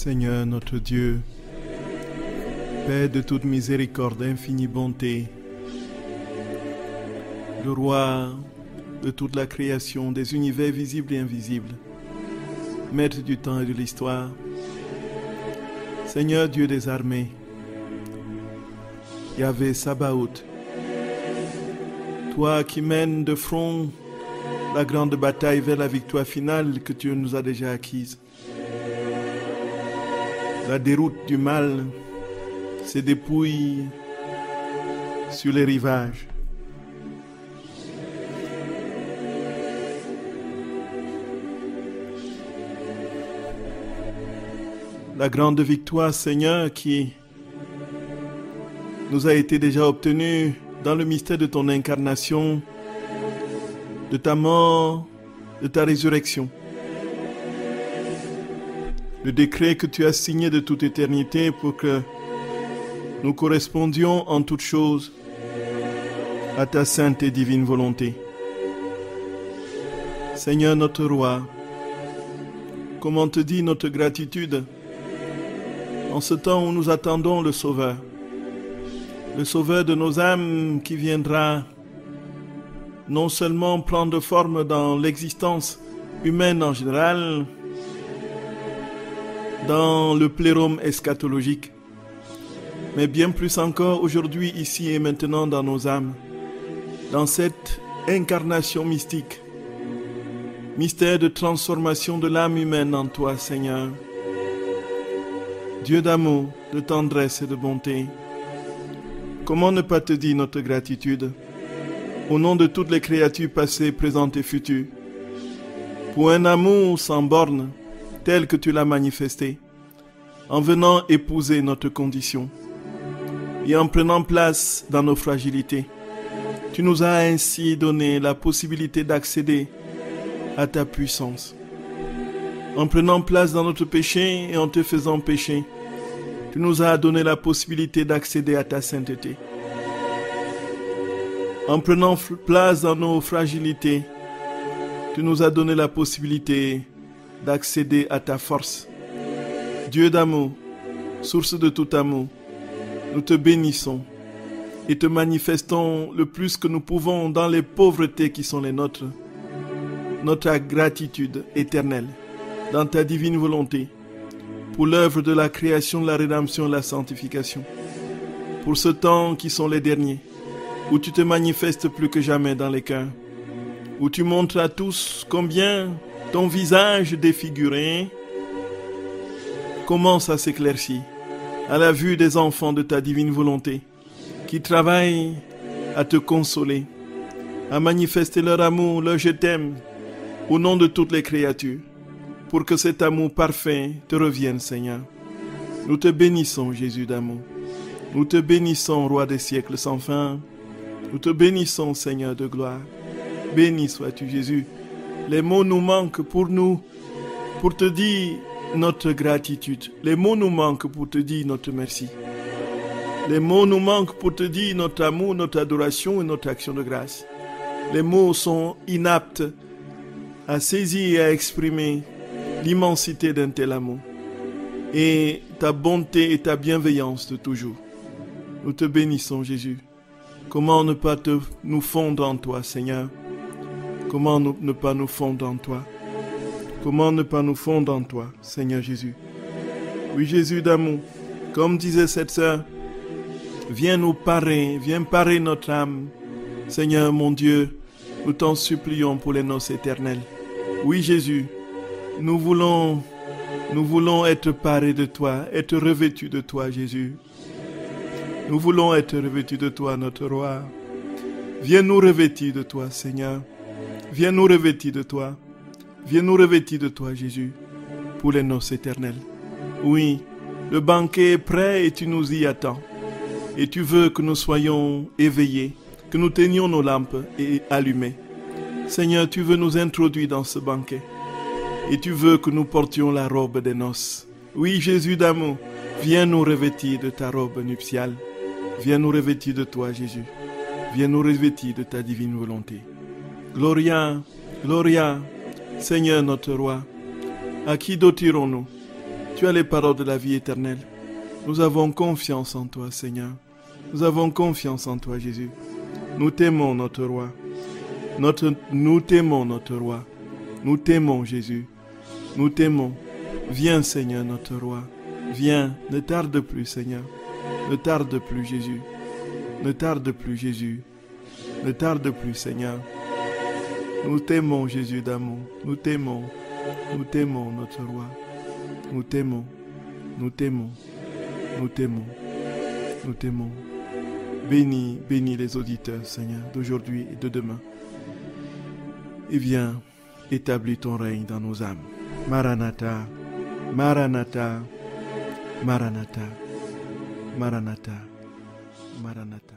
Seigneur notre Dieu, Père de toute miséricorde, infinie bonté, le Roi de toute la création, des univers visibles et invisibles, Maître du temps et de l'histoire, Seigneur Dieu des armées, Yahvé Sabaoth, toi qui mènes de front la grande bataille vers la victoire finale que tu nous as déjà acquise. La déroute du mal se dépouille sur les rivages. La grande victoire, Seigneur, qui nous a été déjà obtenue dans le mystère de ton incarnation, de ta mort, de ta résurrection. Le décret que tu as signé de toute éternité pour que nous correspondions en toutes choses à ta sainte et divine volonté. Seigneur notre Roi, comment te dit notre gratitude en ce temps où nous attendons le Sauveur de nos âmes qui viendra non seulement prendre forme dans l'existence humaine en général, dans le plérome eschatologique, mais bien plus encore aujourd'hui, ici et maintenant dans nos âmes, dans cette incarnation mystique, mystère de transformation de l'âme humaine en toi, Seigneur. Dieu d'amour, de tendresse et de bonté, comment ne pas te dire notre gratitude au nom de toutes les créatures passées, présentes et futures, pour un amour sans bornes, tel que tu l'as manifesté, en venant épouser notre condition et en prenant place dans nos fragilités. Tu nous as ainsi donné la possibilité d'accéder à ta puissance. En prenant place dans notre péché et en te faisant pécher, tu nous as donné la possibilité d'accéder à ta sainteté. En prenant place dans nos fragilités, tu nous as donné la possibilité d'accéder à ta force. Dieu d'amour, source de tout amour, nous te bénissons et te manifestons le plus que nous pouvons dans les pauvretés qui sont les nôtres, notre gratitude éternelle dans ta divine volonté, pour l'œuvre de la création, de la rédemption et la sanctification, pour ce temps qui sont les derniers, où tu te manifestes plus que jamais dans les cœurs, où tu montres à tous combien ton visage défiguré commence à s'éclaircir à la vue des enfants de ta divine volonté qui travaillent à te consoler, à manifester leur amour, leur je t'aime au nom de toutes les créatures, pour que cet amour parfait te revienne, Seigneur. Nous te bénissons, Jésus d'amour. Nous te bénissons, Roi des siècles sans fin. Nous te bénissons, Seigneur de gloire. Béni sois-tu, Jésus. Les mots nous manquent pour te dire notre gratitude. Les mots nous manquent pour te dire notre merci. Les mots nous manquent pour te dire notre amour, notre adoration et notre action de grâce. Les mots sont inaptes à saisir et à exprimer l'immensité d'un tel amour et ta bonté et ta bienveillance de toujours. Nous te bénissons, Jésus. Comment ne pas nous fondre en toi, Seigneur? Comment ne pas nous fondre en toi? Comment ne pas nous fondre en toi, Seigneur Jésus? Oui, Jésus d'amour, comme disait cette sœur, viens nous parer, viens parer notre âme. Seigneur mon Dieu, nous t'en supplions pour les noces éternelles. Oui, Jésus, nous voulons être parés de toi, être revêtus de toi, Jésus. Nous voulons être revêtus de toi, notre Roi. Viens nous revêtir de toi, Seigneur. Viens nous revêtir de toi. Viens nous revêtir de toi, Jésus, pour les noces éternelles. Oui, le banquet est prêt et tu nous y attends. Et tu veux que nous soyons éveillés, que nous tenions nos lampes et allumées. Seigneur, tu veux nous introduire dans ce banquet. Et tu veux que nous portions la robe des noces. Oui, Jésus d'amour, viens nous revêtir de ta robe nuptiale. Viens nous revêtir de toi, Jésus. Viens nous revêtir de ta divine volonté. Gloria, Gloria, Seigneur notre Roi, à qui dotirons-nous? Tu as les paroles de la vie éternelle. Nous avons confiance en toi, Seigneur. Nous avons confiance en toi, Jésus. Nous t'aimons, notre roi. Nous t'aimons, notre roi. Nous t'aimons, Jésus. Nous t'aimons. Viens, Seigneur, notre roi. Viens, ne tarde plus, Seigneur. Ne tarde plus, Jésus. Ne tarde plus, Jésus. Ne tarde plus, Seigneur. Nous t'aimons, Jésus d'amour. Nous t'aimons. Nous t'aimons, notre roi. Nous t'aimons. Nous t'aimons. Nous t'aimons. Nous t'aimons. Bénis les auditeurs, Seigneur, d'aujourd'hui et de demain. Et viens, établis ton règne dans nos âmes. Maranatha, Maranatha, Maranatha, Maranatha, Maranatha.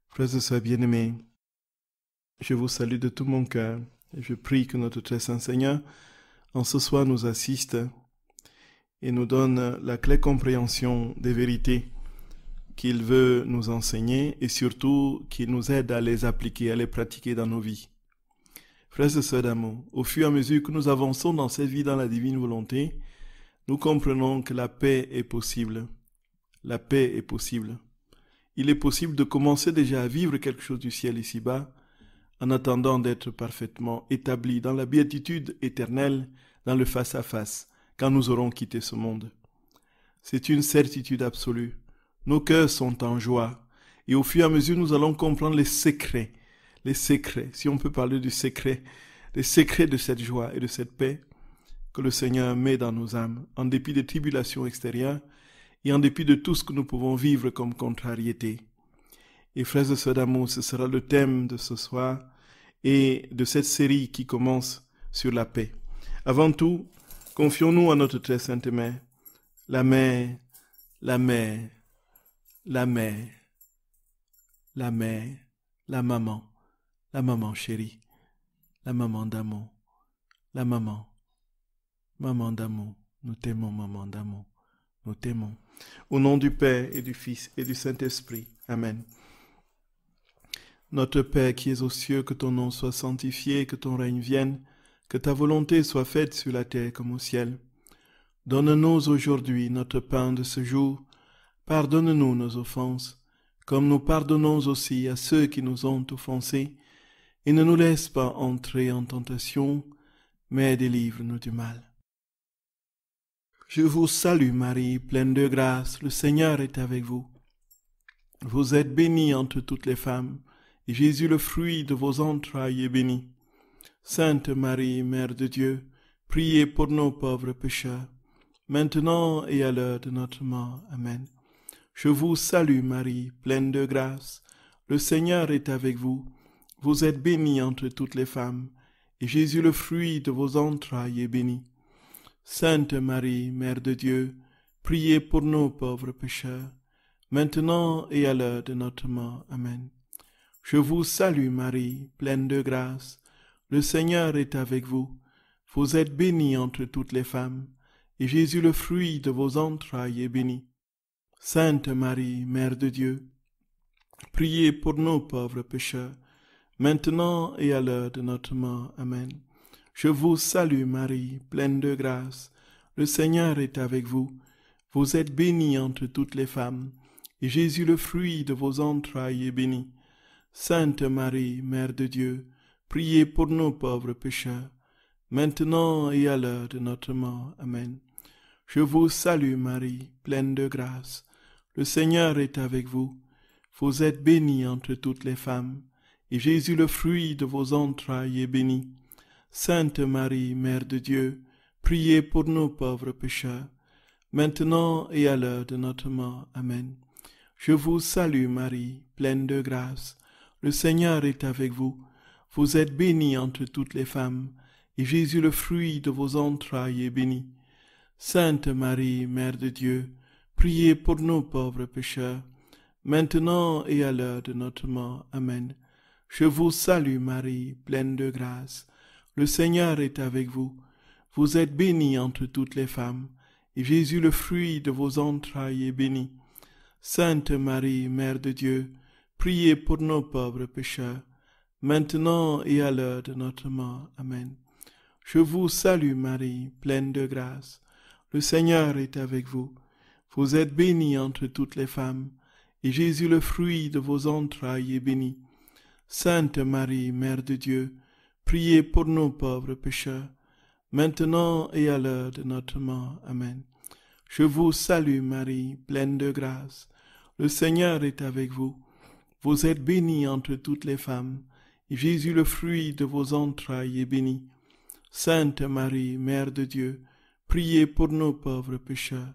Frères et sœurs bien-aimés, je vous salue de tout mon cœur et je prie que notre très saint Seigneur, en ce soir, nous assiste et nous donne la claire compréhension des vérités qu'il veut nous enseigner et surtout qu'il nous aide à les appliquer, à les pratiquer dans nos vies. Frères et sœurs d'amour, au fur et à mesure que nous avançons dans cette vie dans la divine volonté, nous comprenons que la paix est possible. La paix est possible. Il est possible de commencer déjà à vivre quelque chose du ciel ici-bas, en attendant d'être parfaitement établi dans la béatitude éternelle, dans le face-à-face, quand nous aurons quitté ce monde. C'est une certitude absolue. Nos cœurs sont en joie, et au fur et à mesure nous allons comprendre les secrets, si on peut parler du secret, les secrets de cette joie et de cette paix que le Seigneur met dans nos âmes, en dépit des tribulations extérieures et en dépit de tout ce que nous pouvons vivre comme contrariété. Et frères et sœurs d'amour, ce sera le thème de ce soir et de cette série qui commence sur la paix. Avant tout, confions-nous à notre très sainte mère, la mère, la mère, la mère, la mère, la maman chérie, la maman d'amour, la maman d'amour. Nous t'aimons, maman d'amour, nous t'aimons. Au nom du Père et du Fils et du Saint-Esprit. Amen. Notre Père qui es aux cieux, que ton nom soit sanctifié, que ton règne vienne, que ta volonté soit faite sur la terre comme au ciel. Donne-nous aujourd'hui notre pain de ce jour. Pardonne-nous nos offenses, comme nous pardonnons aussi à ceux qui nous ont offensés. Et ne nous laisse pas entrer en tentation, mais délivre-nous du mal. Je vous salue Marie, pleine de grâce, le Seigneur est avec vous. Vous êtes bénie entre toutes les femmes, et Jésus, le fruit de vos entrailles, est béni. Sainte Marie, Mère de Dieu, priez pour nos pauvres pécheurs, maintenant et à l'heure de notre mort. Amen. Je vous salue Marie, pleine de grâce, le Seigneur est avec vous. Vous êtes bénie entre toutes les femmes, et Jésus, le fruit de vos entrailles, est béni. Sainte Marie, Mère de Dieu, priez pour nos pauvres pécheurs, maintenant et à l'heure de notre mort. Amen. Je vous salue Marie, pleine de grâce, le Seigneur est avec vous. Vous êtes bénie entre toutes les femmes, et Jésus, le fruit de vos entrailles, est béni. Sainte Marie, Mère de Dieu, priez pour nos pauvres pécheurs, maintenant et à l'heure de notre mort. Amen. Je vous salue Marie, pleine de grâce, le Seigneur est avec vous. Vous êtes bénie entre toutes les femmes, et Jésus, le fruit de vos entrailles, est béni. Sainte Marie, Mère de Dieu, priez pour nos pauvres pécheurs, maintenant et à l'heure de notre mort. Amen. Je vous salue Marie, pleine de grâce, le Seigneur est avec vous. Vous êtes bénie entre toutes les femmes, et Jésus, le fruit de vos entrailles, est béni. Sainte Marie, Mère de Dieu, priez pour nos pauvres pécheurs, maintenant et à l'heure de notre mort. Amen. Je vous salue Marie, pleine de grâce, le Seigneur est avec vous. Vous êtes bénie entre toutes les femmes, et Jésus, le fruit de vos entrailles, est béni. Sainte Marie, Mère de Dieu, priez pour nos pauvres pécheurs, maintenant et à l'heure de notre mort. Amen. Je vous salue Marie, pleine de grâce, le Seigneur est avec vous. Vous êtes bénie entre toutes les femmes, et Jésus, le fruit de vos entrailles, est béni. Sainte Marie, Mère de Dieu, priez pour nos pauvres pécheurs, maintenant et à l'heure de notre mort. Amen. Je vous salue Marie, pleine de grâce. Le Seigneur est avec vous. Vous êtes bénie entre toutes les femmes, et Jésus, le fruit de vos entrailles, est béni. Sainte Marie, Mère de Dieu, priez pour nous pauvres pécheurs, maintenant et à l'heure de notre mort. Amen. Je vous salue Marie, pleine de grâce. Le Seigneur est avec vous. Vous êtes bénie entre toutes les femmes, et Jésus, le fruit de vos entrailles, est béni. Sainte Marie, Mère de Dieu, priez pour nous pauvres pécheurs,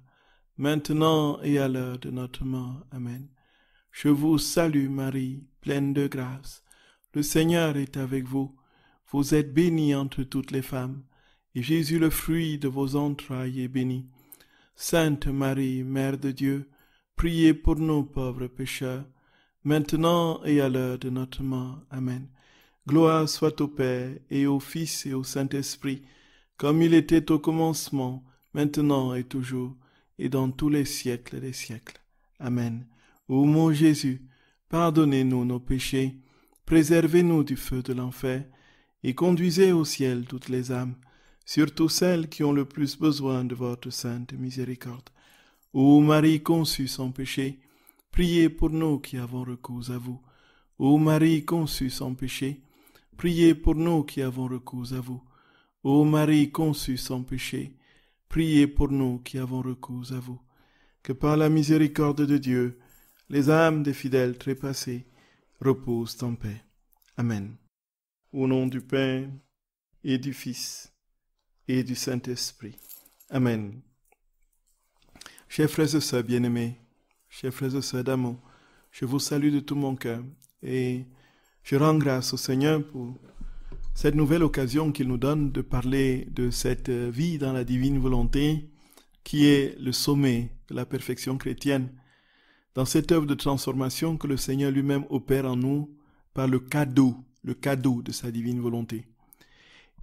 maintenant et à l'heure de notre mort. Amen. Je vous salue Marie, pleine de grâce. Le Seigneur est avec vous. Vous êtes bénie entre toutes les femmes, et Jésus, le fruit de vos entrailles, est béni. Sainte Marie, Mère de Dieu, priez pour nous pauvres pécheurs, maintenant et à l'heure de notre mort. Amen. Gloire soit au Père, et au Fils, et au Saint-Esprit, comme il était au commencement, maintenant et toujours, et dans tous les siècles des siècles. Amen. Ô mon Jésus, pardonnez-nous nos péchés, préservez-nous du feu de l'enfer, et conduisez au ciel toutes les âmes, surtout celles qui ont le plus besoin de votre sainte miséricorde. Ô Marie conçue sans péché, priez pour nous qui avons recours à vous. Ô Marie conçue sans péché, priez pour nous qui avons recours à vous. Ô Marie conçue sans péché, priez pour nous qui avons recours à vous. Que par la miséricorde de Dieu, les âmes des fidèles trépassés reposent en paix. Amen. Au nom du Père et du Fils et du Saint-Esprit. Amen. Chers frères et sœurs bien-aimés, chers frères et sœurs d'amour, je vous salue de tout mon cœur et je rends grâce au Seigneur pour cette nouvelle occasion qu'il nous donne de parler de cette vie dans la divine volonté qui est le sommet de la perfection chrétienne, dans cette œuvre de transformation que le Seigneur lui-même opère en nous par le cadeau de sa divine volonté.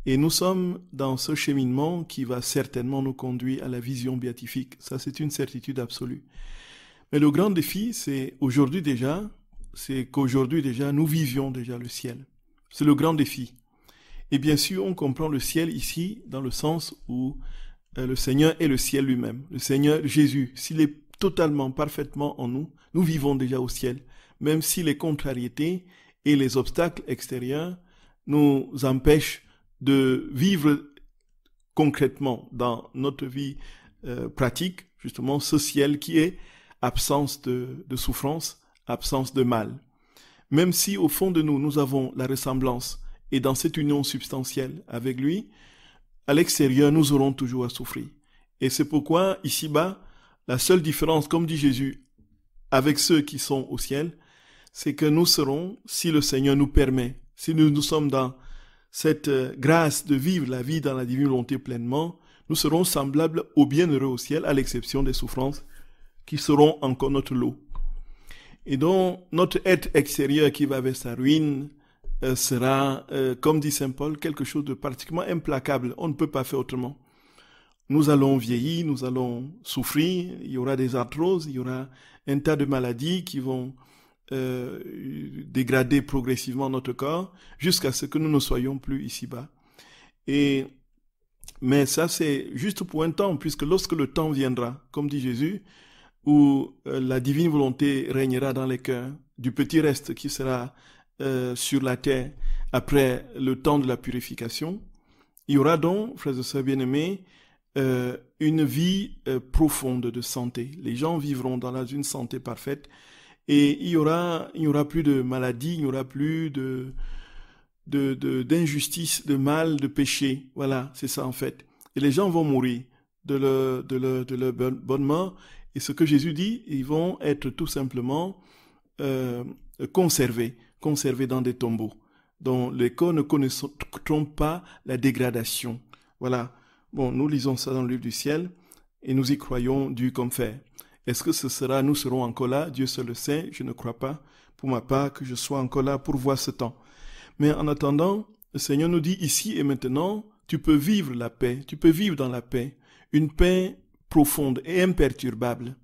Et nous sommes dans ce cheminement qui va certainement nous conduire à la vision béatifique. Ça, c'est une certitude absolue. Mais le grand défi, c'est qu'aujourd'hui déjà, nous vivions déjà le ciel. C'est le grand défi. Et bien sûr, on comprend le ciel ici dans le sens où le Seigneur est le ciel lui-même. Le Seigneur Jésus, s'il est totalement, parfaitement en nous, nous vivons déjà au ciel. Même si les contrariétés et les obstacles extérieurs nous empêchent de vivre concrètement dans notre vie pratique, justement, ce ciel qui est absence de souffrance, absence de mal. Même si au fond de nous, nous avons la ressemblance et dans cette union substantielle avec lui, à l'extérieur, nous aurons toujours à souffrir. Et c'est pourquoi, ici-bas, la seule différence, comme dit Jésus, avec ceux qui sont au ciel, c'est que nous serons, si le Seigneur nous permet, si nous sommes dans cette grâce de vivre la vie dans la divine volonté pleinement, nous serons semblables aux bienheureux au ciel, à l'exception des souffrances qui seront encore notre lot. Et donc, notre être extérieur qui va vers sa ruine sera, comme dit Saint Paul, quelque chose de pratiquement implacable. On ne peut pas faire autrement. Nous allons vieillir, nous allons souffrir, il y aura des arthroses, il y aura un tas de maladies qui vont dégrader progressivement notre corps jusqu'à ce que nous ne soyons plus ici-bas. Mais ça, c'est juste pour un temps, puisque lorsque le temps viendra, comme dit Jésus, où la divine volonté régnera dans les cœurs, du petit reste qui sera sur la terre après le temps de la purification, il y aura donc, frères et sœurs bien-aimés, une vie profonde de santé. Les gens vivront dans une santé parfaite et il y aura plus de maladies, il n'y aura plus d'injustice, de mal, de péché. Voilà, c'est ça en fait. Et les gens vont mourir de leur bonne mort. Et ce que Jésus dit, ils vont être tout simplement conservés dans des tombeaux, dont les corps ne connaîtront pas la dégradation. Voilà. Bon, nous lisons ça dans le livre du ciel et nous y croyons dur comme fer. Est-ce que nous serons encore là? Dieu seul le sait, je ne crois pas, pour ma part, que je sois encore là pour voir ce temps. Mais en attendant, le Seigneur nous dit ici et maintenant, tu peux vivre la paix, tu peux vivre dans la paix, une paix profonde et imperturbable,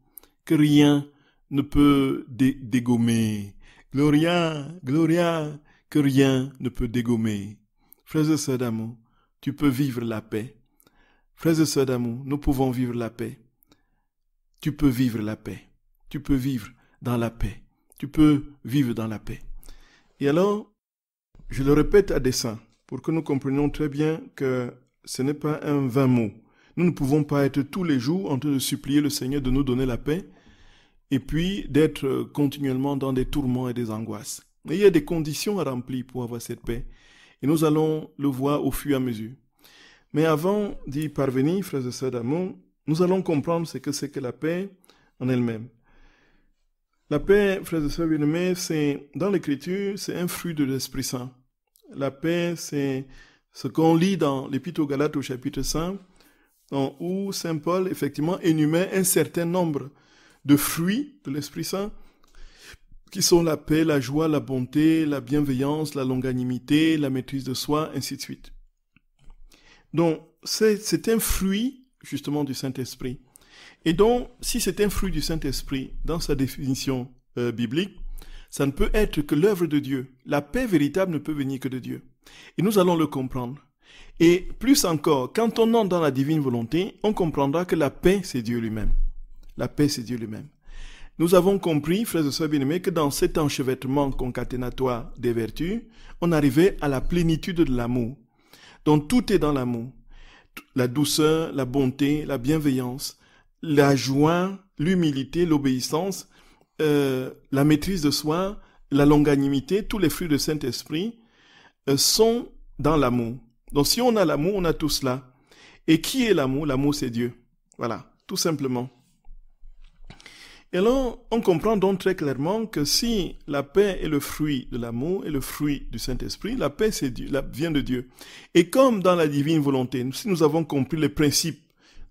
que rien ne peut dégommer. Gloria, gloria, que rien ne peut dégommer. Frères et sœurs d'amour, tu peux vivre la paix. Frères et sœurs d'amour, nous pouvons vivre la paix. Tu peux vivre la paix. Tu peux vivre dans la paix. Tu peux vivre dans la paix. Et alors, je le répète à dessein, pour que nous comprenions très bien que ce n'est pas un vain mot. Nous ne pouvons pas être tous les jours en train de supplier le Seigneur de nous donner la paix et puis d'être continuellement dans des tourments et des angoisses. Mais il y a des conditions à remplir pour avoir cette paix. Et nous allons le voir au fur et à mesure. Mais avant d'y parvenir, frères et sœurs d'amour, nous allons comprendre ce que c'est que la paix en elle-même. La paix, frères et sœurs bien-aimés, c'est, dans l'Écriture, c'est un fruit de l'Esprit Saint. La paix, c'est ce qu'on lit dans l'Épître aux Galates au chapitre 5, où Saint Paul, effectivement, énumère un certain nombre de fruits de l'Esprit Saint, qui sont la paix, la joie, la bonté, la bienveillance, la longanimité, la maîtrise de soi, ainsi de suite. Donc, c'est un fruit, justement, du Saint-Esprit. Et donc, si c'est un fruit du Saint-Esprit, dans sa définition biblique, ça ne peut être que l'œuvre de Dieu. La paix véritable ne peut venir que de Dieu. Et nous allons le comprendre. Et plus encore, quand on entre dans la divine volonté, on comprendra que la paix, c'est Dieu lui-même. La paix, c'est Dieu lui-même. Nous avons compris, frères et sœurs bien-aimés, que dans cet enchevêtrement concaténatoire des vertus, on arrivait à la plénitude de l'amour. Donc tout est dans l'amour. La douceur, la bonté, la bienveillance, la joie, l'humilité, l'obéissance, la maîtrise de soi, la longanimité, tous les fruits du Saint-Esprit sont dans l'amour. Donc si on a l'amour, on a tout cela. Et qui est l'amour? L'amour, c'est Dieu. Voilà, tout simplement. Et alors, on comprend donc très clairement que si la paix est le fruit de l'amour et le fruit du Saint-Esprit, la paix vient de Dieu. Et comme dans la divine volonté, si nous avons compris les principes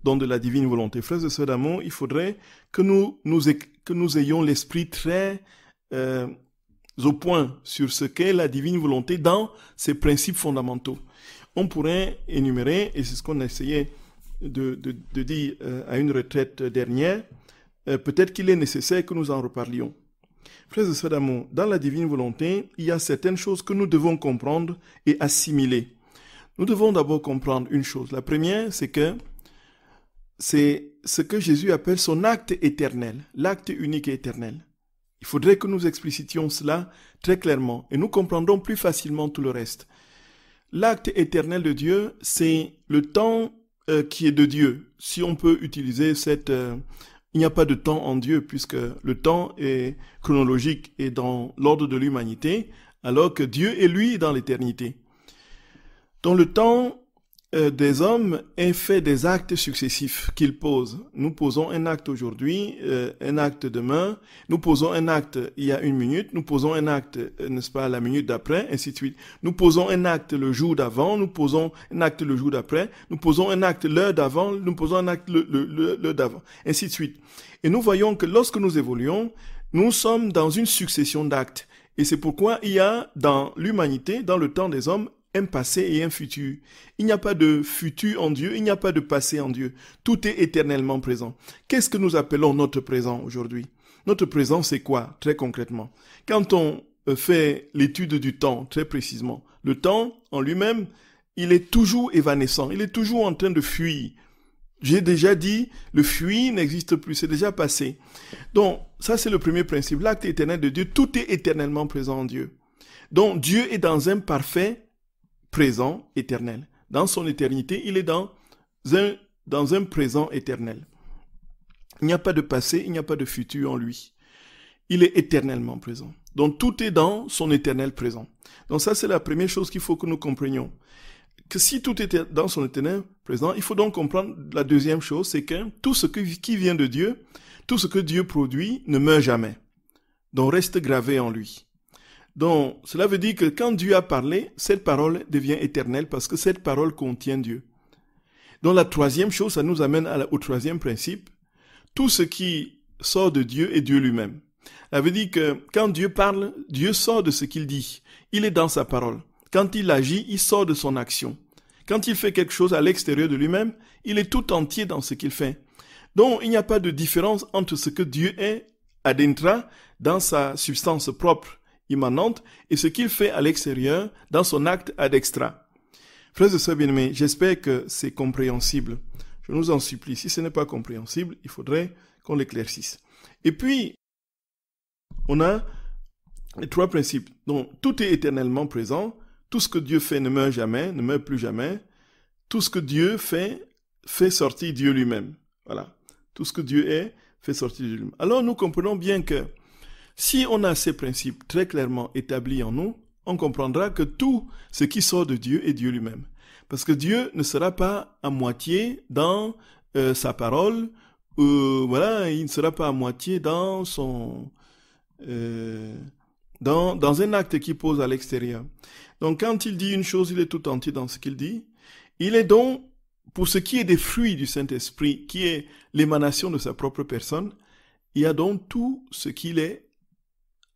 de la divine volonté, frères et sœurs d'amour, il faudrait que nous ayons l'esprit très au point sur ce qu'est la divine volonté dans ses principes fondamentaux. On pourrait énumérer, et c'est ce qu'on a essayé de dire à une retraite dernière, peut-être qu'il est nécessaire que nous en reparlions. Frères et sœurs d'amour, dans la divine volonté, il y a certaines choses que nous devons comprendre et assimiler. Nous devons d'abord comprendre une chose. La première, c'est ce que Jésus appelle son acte éternel, l'acte unique et éternel. Il faudrait que nous explicitions cela très clairement et nous comprendrons plus facilement tout le reste. L'acte éternel de Dieu, c'est le temps qui est de Dieu. Si on peut utiliser il n'y a pas de temps en Dieu puisque le temps est chronologique et dans l'ordre de l'humanité, alors que Dieu est lui dans l'éternité. Dans le temps des hommes est fait des actes successifs qu'ils posent. Nous posons un acte aujourd'hui, un acte demain, nous posons un acte il y a 1 minute, nous posons un acte, n'est-ce pas, la minute d'après, ainsi de suite. Nous posons un acte le jour d'avant, nous posons un acte le jour d'après, nous posons un acte l'heure d'avant, nous posons un acte l'heure d'avant, ainsi de suite. Et nous voyons que lorsque nous évoluons, nous sommes dans une succession d'actes. Et c'est pourquoi il y a dans l'humanité, dans le temps des hommes, un passé et un futur. Il n'y a pas de futur en Dieu, il n'y a pas de passé en Dieu. Tout est éternellement présent. Qu'est-ce que nous appelons notre présent aujourd'hui? Notre présent, c'est quoi, très concrètement? Quand on fait l'étude du temps, très précisément, le temps, en lui-même, il est toujours évanescent, il est toujours en train de fuir. J'ai déjà dit, le fuir n'existe plus, c'est déjà passé. Donc, ça c'est le premier principe. L'acte éternel de Dieu, tout est éternellement présent en Dieu. Donc, Dieu est dans un parfait présent éternel. Dans son éternité, il est dans un présent éternel. Il n'y a pas de passé, il n'y a pas de futur en lui. Il est éternellement présent. Donc tout est dans son éternel présent. Donc ça, c'est la première chose qu'il faut que nous comprenions. Que si tout est dans son éternel présent, il faut donc comprendre la deuxième chose, c'est que tout ce qui vient de Dieu, tout ce que Dieu produit ne meurt jamais. Donc reste gravé en lui. Donc, cela veut dire que quand Dieu a parlé, cette parole devient éternelle parce que cette parole contient Dieu. Donc, la troisième chose, ça nous amène au troisième principe. Tout ce qui sort de Dieu est Dieu lui-même. Ça veut dire que quand Dieu parle, Dieu sort de ce qu'il dit. Il est dans sa parole. Quand il agit, il sort de son action. Quand il fait quelque chose à l'extérieur de lui-même, il est tout entier dans ce qu'il fait. Donc, il n'y a pas de différence entre ce que Dieu est adentra dans sa substance propre, immanente, et ce qu'il fait à l'extérieur dans son acte ad extra. Frères et sœurs bien-aimés, j'espère que c'est compréhensible. Je nous en supplie, si ce n'est pas compréhensible, il faudrait qu'on l'éclaircisse. Et puis, on a les 3 principes. Donc, tout est éternellement présent. Tout ce que Dieu fait ne meurt jamais, ne meurt plus jamais. Tout ce que Dieu fait sortir Dieu lui-même. Voilà. Tout ce que Dieu est, fait sortir Dieu lui-même. Alors, nous comprenons bien que si on a ces principes très clairement établis en nous, on comprendra que tout ce qui sort de Dieu est Dieu lui-même. Parce que Dieu ne sera pas à moitié dans sa parole, voilà, il ne sera pas à moitié dans son... dans un acte qu'il pose à l'extérieur. Donc quand il dit une chose, il est tout entier dans ce qu'il dit. Il est donc, pour ce qui est des fruits du Saint-Esprit, qui est l'émanation de sa propre personne, il y a donc tout ce qu'il est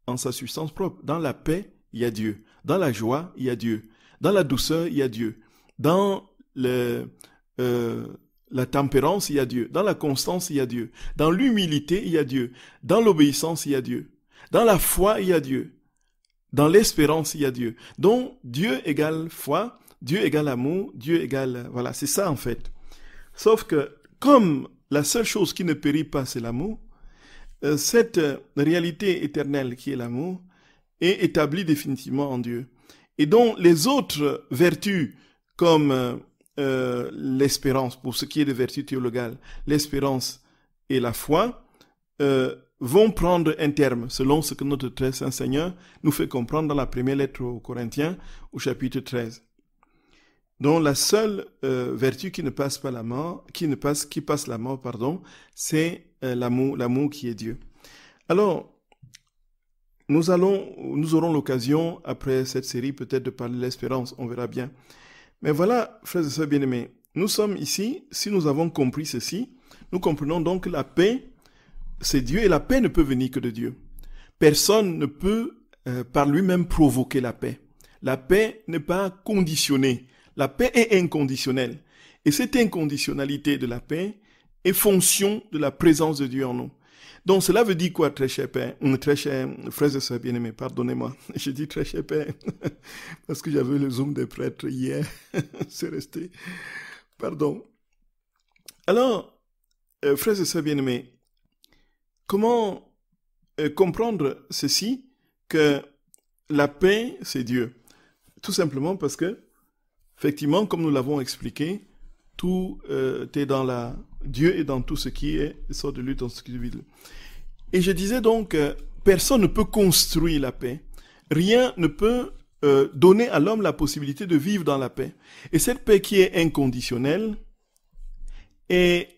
en sa substance propre. Dans la paix, il y a Dieu. Dans la joie, il y a Dieu. Dans la douceur, il y a Dieu. Dans la tempérance, il y a Dieu. Dans la constance, il y a Dieu. Dans l'humilité, il y a Dieu. Dans l'obéissance, il y a Dieu. Dans la foi, il y a Dieu. Dans l'espérance, il y a Dieu. Donc, Dieu égale foi, Dieu égale amour, Dieu égale... Voilà, c'est ça en fait. Sauf que, comme la seule chose qui ne périt pas, c'est l'amour, cette réalité éternelle qui est l'amour est établie définitivement en Dieu. Et donc, les autres vertus, comme l'espérance, pour ce qui est des vertus théologales, l'espérance et la foi, vont prendre un terme, selon ce que notre très saint Seigneur nous fait comprendre dans la première lettre aux Corinthiens, au chapitre 13. Donc la seule vertu qui ne passe pas la mort, qui passe la mort, pardon, c'est l'amour qui est Dieu. Alors, nous aurons l'occasion, après cette série, peut-être de parler de l'espérance, on verra bien. Mais voilà, frères et sœurs bien-aimés, nous sommes ici, si nous avons compris ceci, nous comprenons donc que la paix, c'est Dieu, et la paix ne peut venir que de Dieu. Personne ne peut par lui-même provoquer la paix. La paix n'est pas conditionnée. La paix est inconditionnelle. Et cette inconditionnalité de la paix est fonction de la présence de Dieu en nous. Donc cela veut dire quoi, très cher Père, très cher frères et sœurs bien-aimés, pardonnez-moi, je dis très cher Père, parce que j'avais le zoom des prêtres hier, c'est resté, pardon. Alors, frères et sœurs bien-aimés, comment comprendre ceci, que la paix, c'est Dieu? Tout simplement parce que, effectivement, comme nous l'avons expliqué, tout est dans Dieu est dans tout ce qui est, sort de lui dans ce qui est vide. Et je disais donc, personne ne peut construire la paix. Rien ne peut donner à l'homme la possibilité de vivre dans la paix. Et cette paix qui est inconditionnelle est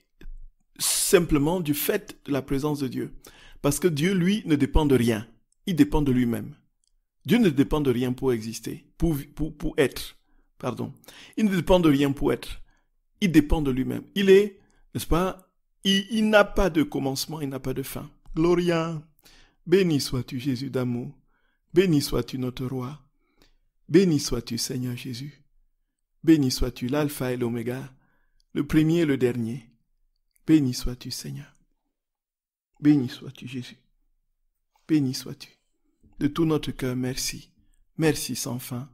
simplement du fait de la présence de Dieu. Parce que Dieu, lui, ne dépend de rien. Il dépend de lui-même. Dieu ne dépend de rien pour exister, pour être. Pardon. Il ne dépend de rien pour être. Il dépend de lui-même. Il est, n'est-ce pas, il n'a pas de commencement, il n'a pas de fin. Gloria, béni sois-tu Jésus d'amour. Béni sois-tu notre roi. Béni sois-tu Seigneur Jésus. Béni sois-tu l'alpha et l'oméga, le premier et le dernier. Béni sois-tu Seigneur. Béni sois-tu Jésus. Béni sois-tu. De tout notre cœur, merci. Merci sans fin.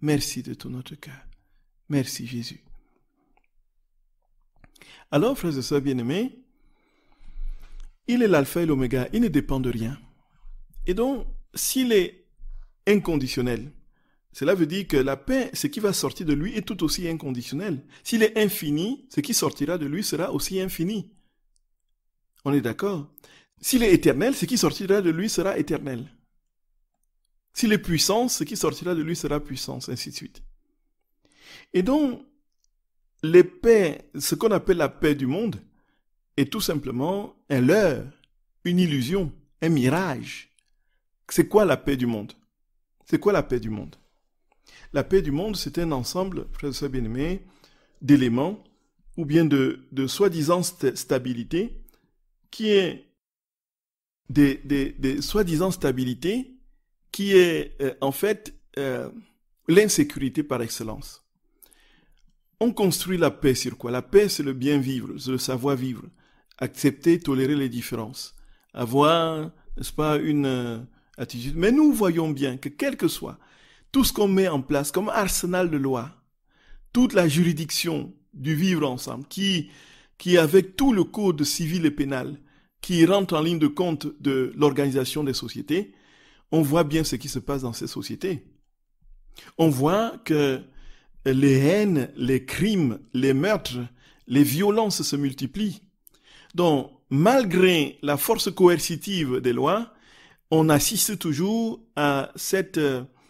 Merci de tout notre cœur. Merci Jésus. Alors, frères et sœurs bien-aimés, il est l'alpha et l'oméga, il ne dépend de rien. Et donc, s'il est inconditionnel, cela veut dire que la paix, ce qui va sortir de lui est tout aussi inconditionnel. S'il est infini, ce qui sortira de lui sera aussi infini. On est d'accord? S'il est éternel, ce qui sortira de lui sera éternel. S'il est puissant, ce qui sortira de lui sera puissance, ainsi de suite. Et donc, les paix, ce qu'on appelle la paix du monde, est tout simplement un leurre, une illusion, un mirage. C'est quoi la paix du monde? C'est quoi la paix du monde? La paix du monde, c'est un ensemble, frères et sœurs bien-aimés, d'éléments, ou bien de soi-disant stabilité, qui est des soi-disant stabilité, qui est en fait l'insécurité par excellence. On construit la paix sur quoi? La paix, c'est le bien vivre, c'est le savoir vivre, accepter, tolérer les différences, avoir, n'est-ce pas, une attitude. Mais nous voyons bien que quel que soit tout ce qu'on met en place comme arsenal de loi, toute la juridiction du vivre ensemble, qui qui est avec tout le code civil et pénal, qui rentre en ligne de compte de l'organisation des sociétés, on voit bien ce qui se passe dans ces sociétés. On voit que les haines, les crimes, les meurtres, les violences se multiplient. Donc, malgré la force coercitive des lois, on assiste toujours à cette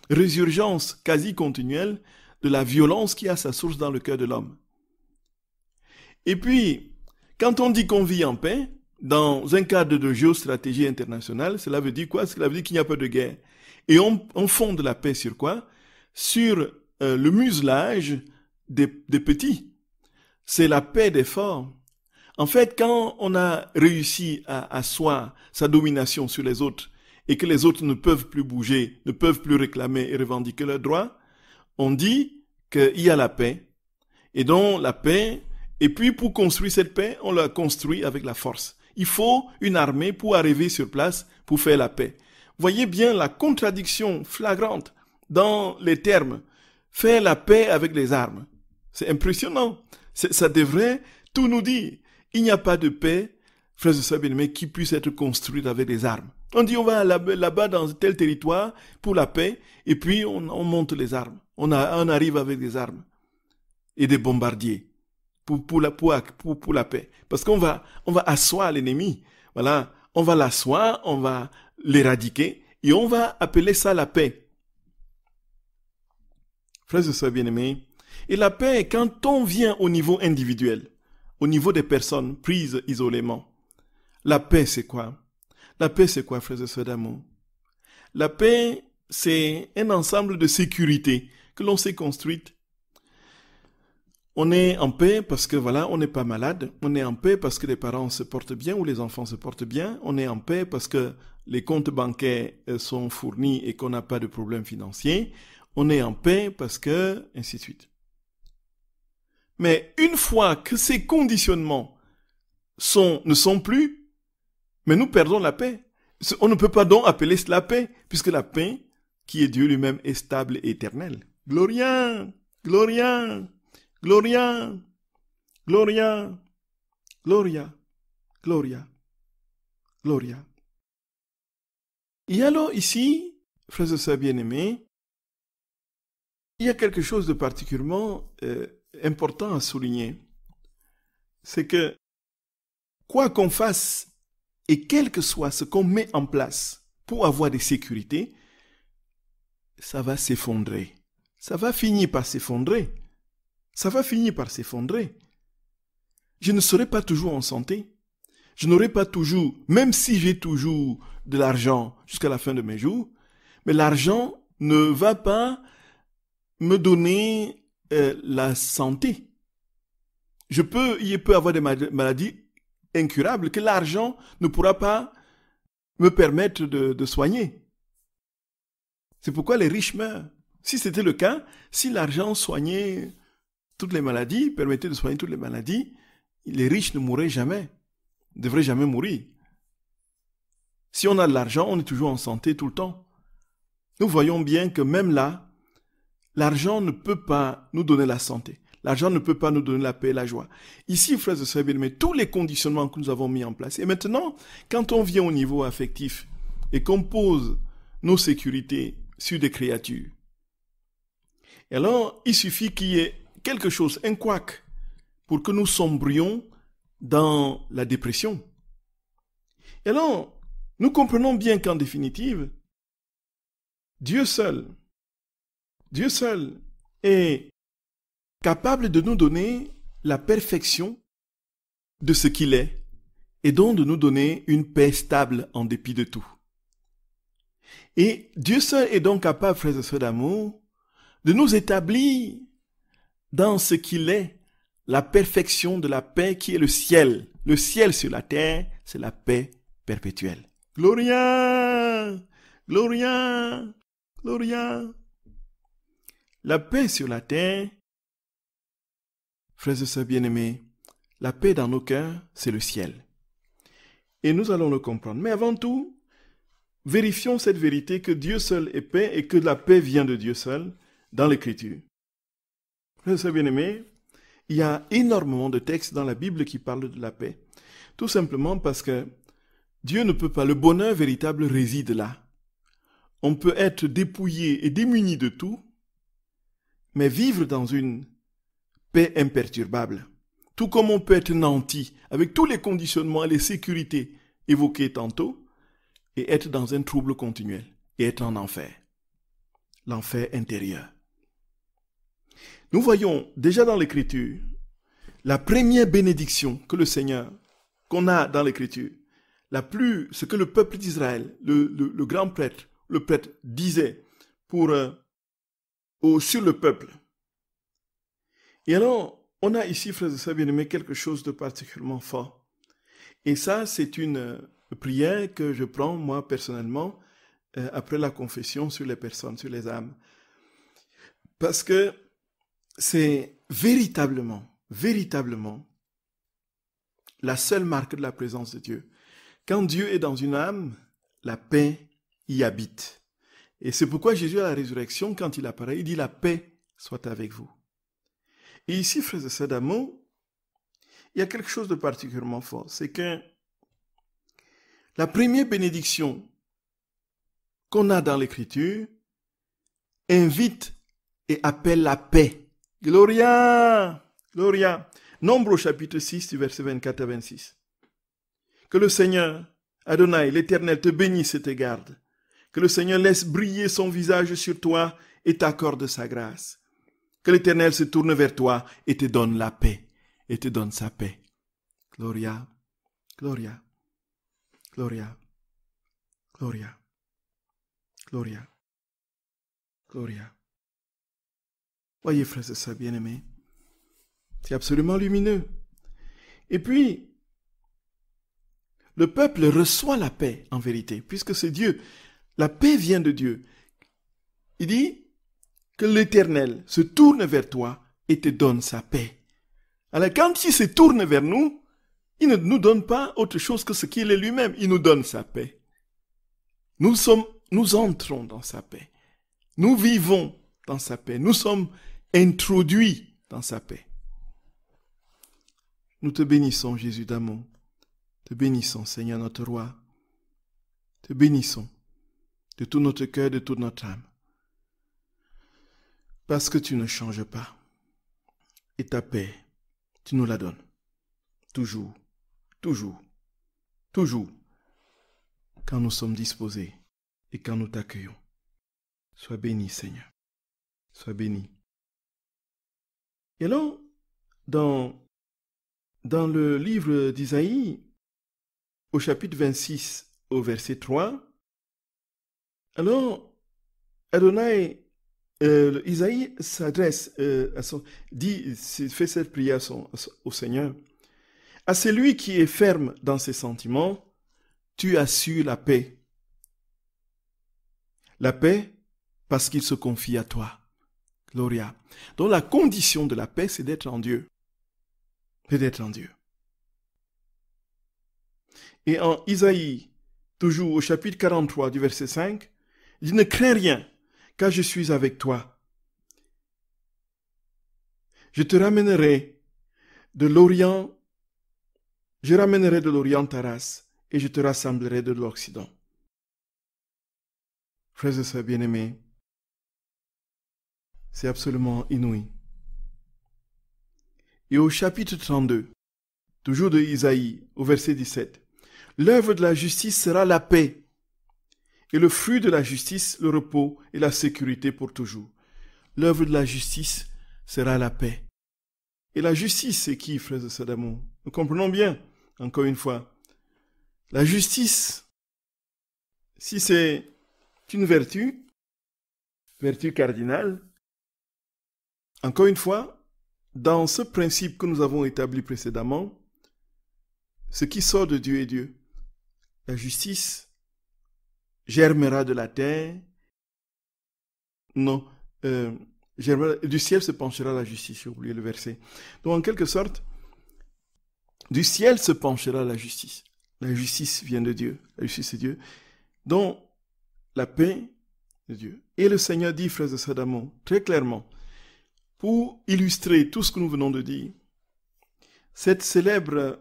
résurgence quasi continuelle de la violence qui a sa source dans le cœur de l'homme. Et puis, quand on dit qu'on vit en paix, dans un cadre de géostratégie internationale, cela veut dire quoi? Cela veut dire qu'il n'y a pas de guerre. Et on fonde la paix sur quoi? Sur le muselage des petits. C'est la paix des forts. En fait, quand on a réussi à asseoir sa domination sur les autres et que les autres ne peuvent plus bouger, ne peuvent plus réclamer et revendiquer leurs droits, on dit qu'il y a la paix. Et donc la paix, et puis pour construire cette paix, on la construit avec la force. Il faut une armée pour arriver sur place pour faire la paix. Voyez bien la contradiction flagrante dans les termes. Faire la paix avec les armes. C'est impressionnant. Ça devrait tout nous dire. Il n'y a pas de paix, frères et sœurs bien-aimés, qui puisse être construite avec des armes. On dit on va là-bas dans tel territoire pour la paix, et puis on monte les armes. On arrive avec des armes et des bombardiers pour la paix. Parce qu'on va asseoir l'ennemi. Voilà, on va l'asseoir, on va l'éradiquer, et on va appeler ça la paix. Frères et sœurs bien-aimés, et la paix, quand on vient au niveau individuel, au niveau des personnes prises isolément, la paix c'est quoi? La paix c'est quoi, frères et sœurs d'amour? La paix, c'est un ensemble de sécurité que l'on s'est construite. On est en paix parce que voilà, on n'est pas malade. On est en paix parce que les parents se portent bien ou les enfants se portent bien. On est en paix parce que les comptes bancaires sont fournis et qu'on n'a pas de problème financier. On est en paix parce que, ainsi de suite. Mais une fois que ces conditionnements ne sont plus, mais nous perdons la paix. On ne peut pas donc appeler cela paix, puisque la paix, qui est Dieu lui-même, est stable et éternelle. Gloria, Gloria, Gloria, Gloria, Gloria, Gloria, Gloria. Et alors ici, frères et sœurs bien-aimés, il y a quelque chose de particulièrement important à souligner. C'est que, quoi qu'on fasse, et quel que soit ce qu'on met en place pour avoir des sécurités, ça va s'effondrer. Ça va finir par s'effondrer. Ça va finir par s'effondrer. Je ne serai pas toujours en santé. Je n'aurai pas toujours, même si j'ai toujours de l'argent jusqu'à la fin de mes jours, mais l'argent ne va pas me donner la santé. Il peut avoir des maladies incurables que l'argent ne pourra pas me permettre de soigner. C'est pourquoi les riches meurent. Si c'était le cas, si l'argent soignait toutes les maladies, permettait de soigner toutes les maladies, les riches ne mourraient jamais, ne devraient jamais mourir. Si on a de l'argent, on est toujours en santé tout le temps. Nous voyons bien que même là, l'argent ne peut pas nous donner la santé. L'argent ne peut pas nous donner la paix et la joie. Ici, frères et sœurs bien-aimés, tous les conditionnements que nous avons mis en place. Et maintenant, quand on vient au niveau affectif et qu'on pose nos sécurités sur des créatures, et alors, il suffit qu'il y ait quelque chose, un couac, pour que nous sombrions dans la dépression. Et alors, nous comprenons bien qu'en définitive, Dieu seul est capable de nous donner la perfection de ce qu'il est et donc de nous donner une paix stable en dépit de tout. Et Dieu seul est donc capable, frères et sœurs d'amour, de nous établir dans ce qu'il est, la perfection de la paix qui est le ciel. Le ciel sur la terre, c'est la paix perpétuelle. Gloria, Gloria, Gloria. La paix sur la terre, frères et sœurs bien-aimés, la paix dans nos cœurs, c'est le ciel. Et nous allons le comprendre. Mais avant tout, vérifions cette vérité que Dieu seul est paix et que la paix vient de Dieu seul dans l'Écriture. Frères et sœurs bien-aimés, il y a énormément de textes dans la Bible qui parlent de la paix. Tout simplement parce que Dieu ne peut pas, le bonheur véritable réside là. On peut être dépouillé et démuni de tout, mais vivre dans une paix imperturbable. Tout comme on peut être nanti, avec tous les conditionnements et les sécurités évoquées tantôt, et être dans un trouble continuel, et être en enfer. L'enfer intérieur. Nous voyons déjà dans l'Écriture, la première bénédiction que le Seigneur, qu'on a dans l'Écriture, ce que le peuple d'Israël, le grand prêtre, le prêtre disait sur le peuple. Et alors, on a ici, frères et sœurs bien-aimés, quelque chose de particulièrement fort. Et ça, c'est une prière que je prends, moi, personnellement, après la confession sur les personnes, sur les âmes. Parce que c'est véritablement la seule marque de la présence de Dieu. Quand Dieu est dans une âme, la paix y habite. Et c'est pourquoi Jésus à la résurrection, quand il apparaît, il dit « La paix soit avec vous ». Et ici, frères et sœurs d'amour, il y a quelque chose de particulièrement fort. C'est que la première bénédiction qu'on a dans l'Écriture invite et appelle la paix. Gloria! Gloria! Nombre au chapitre 6, du verset 24 à 26. Que le Seigneur, Adonai, l'Éternel, te bénisse et te garde. Que le Seigneur laisse briller son visage sur toi et t'accorde sa grâce. Que l'Éternel se tourne vers toi et te donne la paix, et te donne sa paix. Gloria, Gloria, Gloria, Gloria, Gloria, Gloria. Voyez, frères et sœurs bien-aimés, c'est absolument lumineux. Et puis, le peuple reçoit la paix, en vérité, puisque c'est Dieu. La paix vient de Dieu. Il dit que l'Éternel se tourne vers toi et te donne sa paix. Alors, quand il se tourne vers nous, il ne nous donne pas autre chose que ce qu'il est lui-même. Il nous donne sa paix. Nous entrons dans sa paix. Nous vivons dans sa paix. Nous sommes introduits dans sa paix. Nous te bénissons, Jésus d'amour. Te bénissons, Seigneur notre Roi. Te bénissons de tout notre cœur, de toute notre âme. Parce que tu ne changes pas. Et ta paix, tu nous la donnes. Toujours, toujours, toujours. Quand nous sommes disposés et quand nous t'accueillons. Sois béni, Seigneur. Sois béni. Et alors, dans le livre d'Isaïe, au chapitre 26, au verset 3, alors, Adonai, Isaïe s'adresse, fait cette prière au Seigneur. À celui qui est ferme dans ses sentiments, tu assures la paix. La paix parce qu'il se confie à toi. Gloria. Donc la condition de la paix, c'est d'être en Dieu. C'est d'être en Dieu. Et en Isaïe, toujours au chapitre 43 du verset 5, il dit « Ne crains rien, car je suis avec toi. Je ramènerai de l'Orient ta race, et je te rassemblerai de l'Occident. » Frères et sœurs bien-aimés, c'est absolument inouï. Et au chapitre 32, toujours de Isaïe, au verset 17, « L'œuvre de la justice sera la paix, et le fruit de la justice, le repos et la sécurité pour toujours. » L'œuvre de la justice sera la paix. Et la justice, c'est qui, frères et sœurs d'amour? Nous comprenons bien, encore une fois. La justice, si c'est une vertu cardinale, encore une fois, dans ce principe que nous avons établi précédemment, ce qui sort de Dieu est Dieu. La justice germera de la terre. Non, du ciel se penchera la justice. J'ai oublié le verset. Donc, en quelque sorte, du ciel se penchera la justice. La justice vient de Dieu. La justice est Dieu. Donc, la paix de Dieu. Et le Seigneur dit, frères et sœurs d'amour, très clairement, pour illustrer tout ce que nous venons de dire, Cette célèbre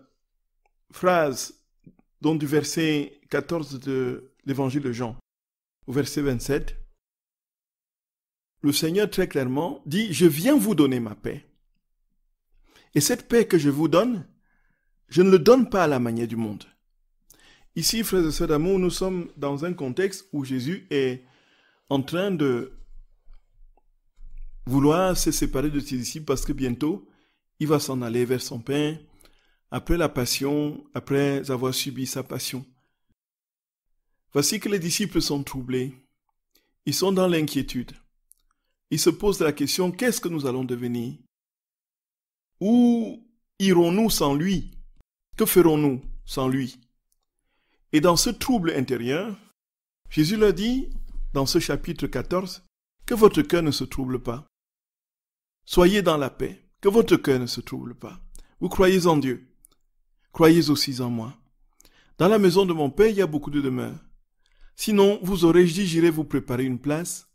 phrase dont du verset 14 de l'évangile de Jean au verset 27, le Seigneur très clairement dit « Je viens vous donner ma paix. Et cette paix que je vous donne, je ne le donne pas à la manière du monde. » Ici, frères et sœurs d'amour, nous sommes dans un contexte où Jésus est en train de vouloir se séparer de ses disciples parce que bientôt, il va s'en aller vers son Père après la passion, après avoir subi sa passion. Voici que les disciples sont troublés. Ils sont dans l'inquiétude. Ils se posent la question, qu'est-ce que nous allons devenir? Où irons-nous sans lui? Que ferons-nous sans lui? Et dans ce trouble intérieur, Jésus leur dit, dans ce chapitre 14, que votre cœur ne se trouble pas. Soyez dans la paix, que votre cœur ne se trouble pas. Vous croyez en Dieu, croyez aussi en moi. Dans la maison de mon Père, il y a beaucoup de demeures. Sinon, vous aurais-je dit, j'irai vous préparer une place.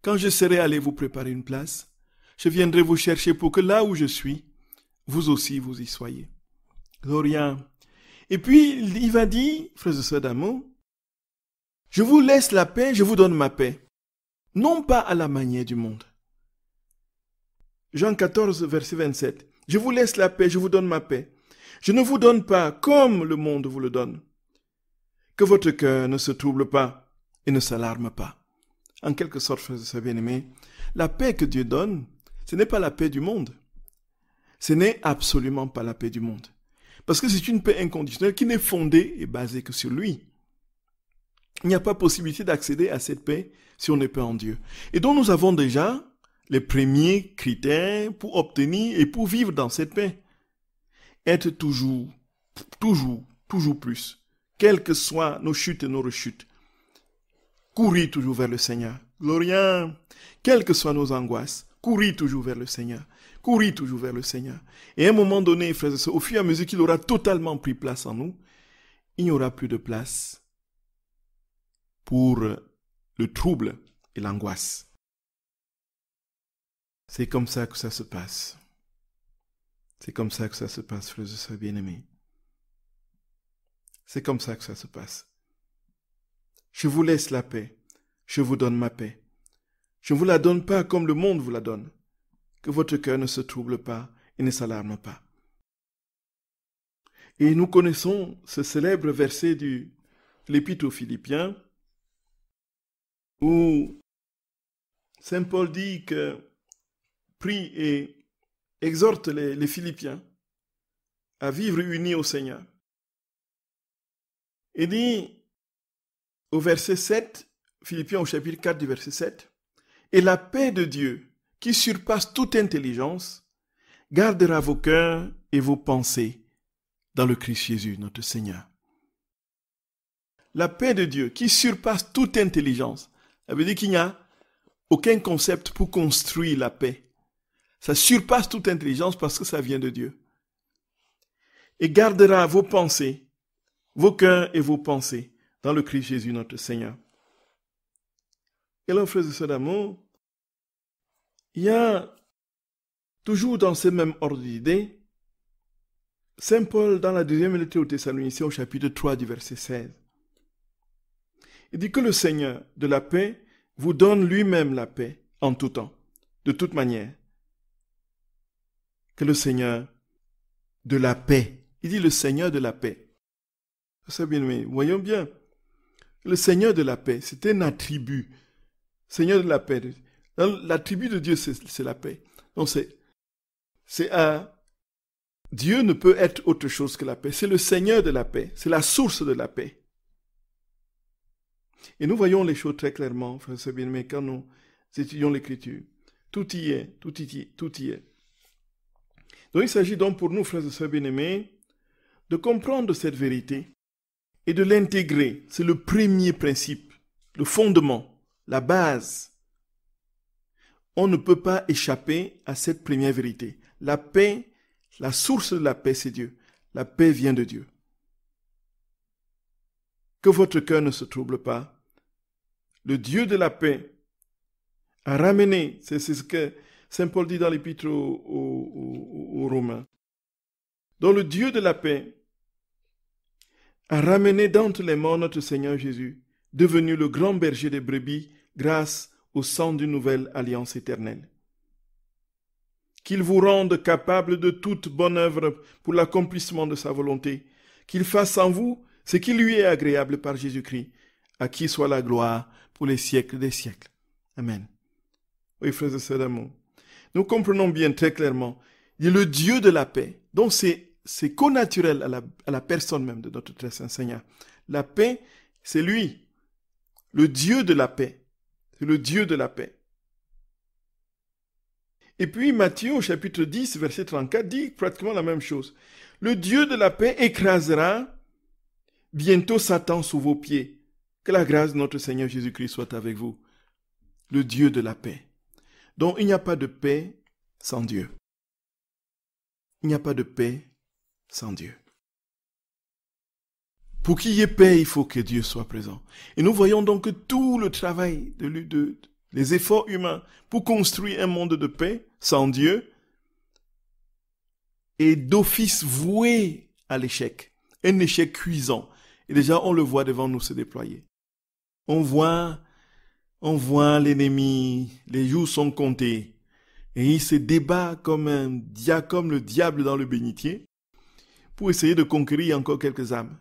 Quand je serai allé vous préparer une place, je viendrai vous chercher pour que là où je suis, vous aussi vous y soyez. Gloria. Et puis, il va dire, frères et sœurs d'amour, je vous laisse la paix, je vous donne ma paix. Non pas à la manière du monde. Jean 14, verset 27. Je vous laisse la paix, je vous donne ma paix. Je ne vous donne pas comme le monde vous le donne. Que votre cœur ne se trouble pas et ne s'alarme pas. En quelque sorte, frères et sœurs bien-aimés, la paix que Dieu donne, ce n'est pas la paix du monde. Ce n'est absolument pas la paix du monde. Parce que c'est une paix inconditionnelle qui n'est fondée et basée que sur lui. Il n'y a pas possibilité d'accéder à cette paix si on n'est pas en Dieu. Et donc nous avons déjà les premiers critères pour obtenir et pour vivre dans cette paix. Être toujours plus. Quelles que soient nos chutes et nos rechutes. Courir toujours vers le Seigneur. Gloria. Quelles que soient nos angoisses. Courir toujours vers le Seigneur. Courir toujours vers le Seigneur. Et à un moment donné, frères et sœurs, au fur et à mesure qu'il aura totalement pris place en nous, il n'y aura plus de place pour le trouble et l'angoisse. C'est comme ça que ça se passe. C'est comme ça que ça se passe, frères et sœurs bien-aimés. C'est comme ça que ça se passe. Je vous laisse la paix. Je vous donne ma paix. Je ne vous la donne pas comme le monde vous la donne. Que votre cœur ne se trouble pas et ne s'alarme pas. Et nous connaissons ce célèbre verset de l'Épître aux Philippiens où Saint Paul dit que prie et exhorte les Philippiens à vivre unis au Seigneur. Il dit au verset 7, Philippiens au chapitre 4 du verset 7, « Et la paix de Dieu, qui surpasse toute intelligence, gardera vos cœurs et vos pensées dans le Christ Jésus, notre Seigneur. » La paix de Dieu, qui surpasse toute intelligence, ça veut dire qu'il n'y a aucun concept pour construire la paix. Ça surpasse toute intelligence parce que ça vient de Dieu. Et gardera vos pensées, vos cœurs et vos pensées dans le Christ Jésus, notre Seigneur. Et là, frères et sœurs d'amour, il y a toujours dans ce même ordre d'idées, Saint Paul, dans la deuxième lettre aux Thessaloniciens, au chapitre 3 du verset 16, il dit que le Seigneur de la paix vous donne lui-même la paix en tout temps, de toute manière. Que le Seigneur de la paix, il dit le Seigneur de la paix. C'est bien, mais voyons bien, le Seigneur de la paix, c'est un attribut. Seigneur de la paix. L'attribut de Dieu, c'est la paix. Donc Dieu ne peut être autre chose que la paix. C'est le Seigneur de la paix. C'est la source de la paix. Et nous voyons les choses très clairement, frères et bien-aimés, quand nous étudions l'Écriture. Tout y est, tout y est. Donc il s'agit donc pour nous, frères et sœurs bien-aimés, de comprendre cette vérité et de l'intégrer. C'est le premier principe, le fondement, la base. On ne peut pas échapper à cette première vérité. La paix, la source de la paix, c'est Dieu. La paix vient de Dieu. Que votre cœur ne se trouble pas. Le Dieu de la paix a ramené, c'est ce que Saint Paul dit dans l'Épître aux Romains, dont le Dieu de la paix a ramené d'entre les morts notre Seigneur Jésus, devenu le grand berger des brebis grâce au sang d'une nouvelle alliance éternelle. Qu'il vous rende capable de toute bonne œuvre pour l'accomplissement de sa volonté, qu'il fasse en vous ce qui lui est agréable par Jésus-Christ, à qui soit la gloire pour les siècles des siècles. Amen. Oui, frères et sœurs d'amour, nous comprenons bien très clairement, il est le Dieu de la paix, donc c'est connaturel à la personne même de notre très saint Seigneur. La paix, c'est lui, le Dieu de la paix. C'est le Dieu de la paix. Et puis Matthieu au chapitre 10, verset 34, dit pratiquement la même chose. Le Dieu de la paix écrasera bientôt Satan sous vos pieds. Que la grâce de notre Seigneur Jésus-Christ soit avec vous. Le Dieu de la paix. Donc il n'y a pas de paix sans Dieu. Il n'y a pas de paix sans Dieu. Pour qu'il y ait paix, il faut que Dieu soit présent. Et nous voyons donc que tout le travail, les efforts humains pour construire un monde de paix sans Dieu est d'office voué à l'échec. Un échec cuisant. Et déjà, on le voit devant nous se déployer. On voit l'ennemi, les jours sont comptés. Et il se débat comme le diable dans le bénitier pour essayer de conquérir encore quelques âmes.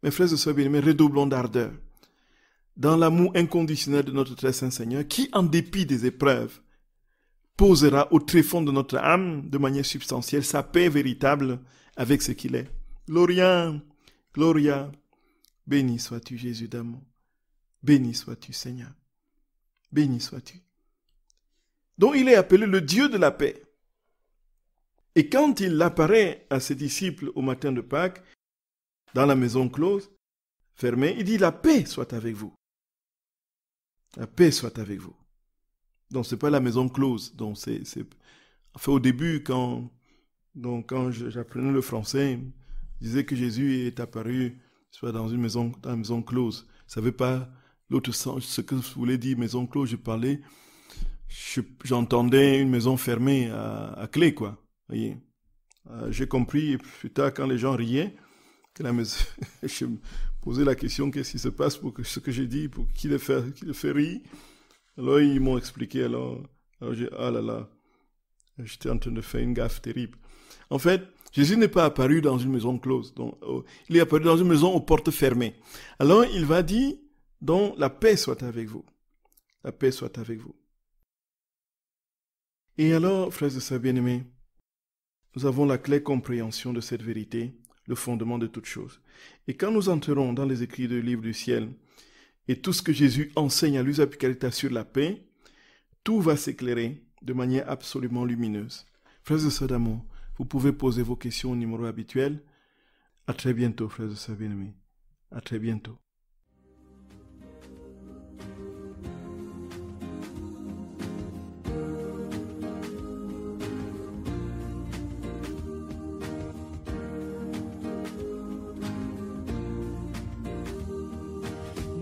Mes frères et sœurs bien-aimés, redoublons d'ardeur dans l'amour inconditionnel de notre très saint Seigneur qui, en dépit des épreuves, posera au tréfonds de notre âme de manière substantielle sa paix véritable avec ce qu'il est. Gloria, Gloria, béni sois-tu Jésus d'amour, béni sois-tu Seigneur, béni sois-tu. Donc il est appelé le Dieu de la paix. Et quand il apparaît à ses disciples au matin de Pâques, dans la maison close, fermée, il dit la paix soit avec vous. La paix soit avec vous. Donc ce n'est pas la maison close. Donc enfin, au début, quand j'apprenais le français, je disais que Jésus est apparu soit dans une maison close. Je ne savais pas l'autre sens, ce que je voulais dire maison close, j'entendais une maison fermée à clé, quoi. Voyez. J'ai compris plus tard quand les gens riaient que la maison. Je me posais la question qu'est-ce qui se passe pour que ce que j'ai dit, pour qui le fait rire. Alors ils m'ont expliqué. Alors j'ai ah là là, j'étais en train de faire une gaffe terrible. En fait, Jésus n'est pas apparu dans une maison close. Donc, il est apparu dans une maison aux portes fermées. Alors il va dire donc la paix soit avec vous. La paix soit avec vous. Et alors, frères et sœurs bien-aimés, nous avons la claire compréhension de cette vérité, le fondement de toute chose. Et quand nous entrerons dans les écrits du livre du ciel, et tout ce que Jésus enseigne à l'usage Caritas sur la paix, tout va s'éclairer de manière absolument lumineuse. Frères et sœurs d'amour, vous pouvez poser vos questions au numéro habituel. À très bientôt, frères et sœurs bien-aimés. À très bientôt.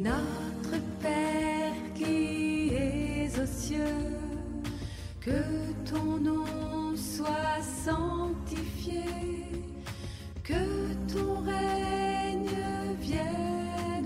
Notre Père qui es aux cieux, que ton nom soit sanctifié, que ton règne vienne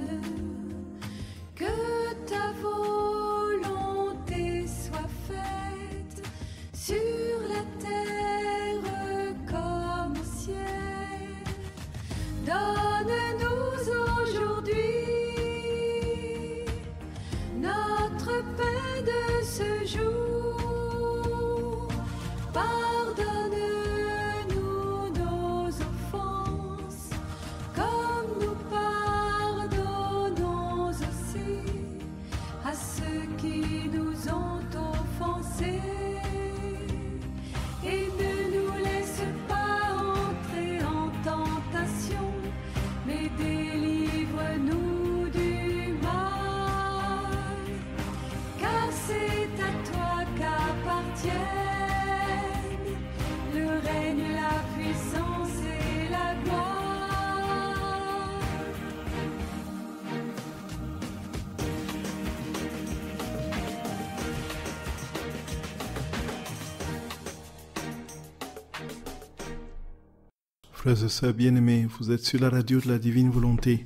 Frères et sœurs bien-aimés, vous êtes sur la radio de la Divine Volonté,